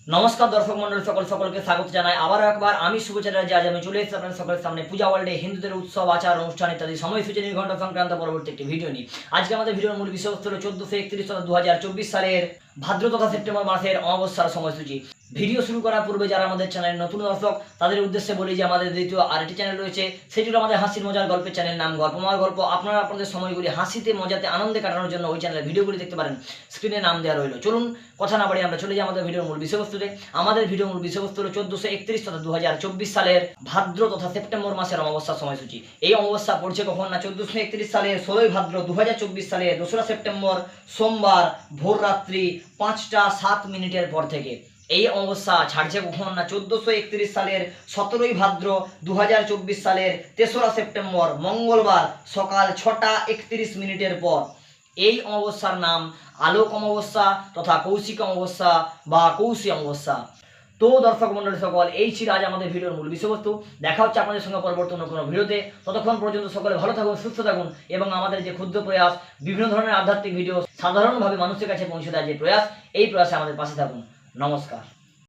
নমস্কার দর্শক মন্ডলী সকলকে স্বাগত জানাই আবারও একবার আমি শুভ চ্যাটার্জি। আজ আমি চলে এসেছি আপনাদের সকলের সামনে পূজা ওয়ার্ল্ডে হিন্দুদের উৎসব আচার অনুষ্ঠান ইত্যাদি সময়সূচি নির্ঘণ্ট সংক্রান্ত পরবর্তী একটি ভিডিও নিয়ে। আজকে আমাদের ভিডিওর মূল বিষয়বস্তু হলো 1431 সালের ভাদ্র তথা সেপ্টেম্বর মাসের অমাবস্যার সময়সূচি। ভিডিও শুরু করার পূর্বে যারা আমাদের চ্যানেলের নতুন দর্শক তাদের উদ্দেশ্যে বলি যে আমাদের দ্বিতীয় আরেকটি চ্যানেল রয়েছে, সেটি হলো আমাদের হাসির মজার গল্পের চ্যানেল, নাম গল্পময় গল্প। আপনারা আপনাদের সময়গুলি হাসিতে মজাতে আনন্দে কাটানোর জন্য ওই চ্যানেলের ভিডিওগুলি দেখতে পারেন, স্ক্রিনে নাম দেওয়া রইল। চলুন কথা না বাড়িয়ে আমরা চলে যাই আমাদের ভিডিওর মূল বিষয়বস্তুতে। আমাদের ভিডিওর মূল বিষয়বস্তু হলো 1431 তথা 2024 সালের ভাদ্র তথা সেপ্টেম্বর মাসের অমাবস্যার সময়সূচি। এই অমাবস্যা পড়ছে কখন না 1431 সালের 16 ভাদ্র 2024 সালের 2রা সেপ্টেম্বর সোমবার ভোর রাত্রি 5টা 7 মিনিটের পর থেকে। এই অমাবস্যা ছাড়ছে কখন না 1431 সালের 17 ভাদ্র 2024 সালের 3রা সেপ্টেম্বর মঙ্গলবার সকাল 6টা 31 মিনিটের পর। এই অমাবস্যার নাম আলোক অমাবস্যা তথা কৌশিক অমাবস্যা বা কৌশী অমাবস্যা। তো দর্শক মন্ডলী সকল, এই ছিল আজ আমাদের ভিডিওর মূল বিষয়বস্তু। দেখা হচ্ছে আপনাদের সঙ্গে পরবর্তী কোনো ভিডিওতে। ততক্ষণ পর্যন্ত সকলে ভালো থাকুন, সুস্থ থাকুন এবং আমাদের যে ক্ষুদ্র প্রয়াস বিভিন্ন ধরনের আধ্যাত্মিক ভিডিও সাধারণভাবে মানুষের কাছে পৌঁছে দেওয়ার যে প্রয়াস, এই প্রয়াসে আমাদের পাশে থাকুন। নমস্কার।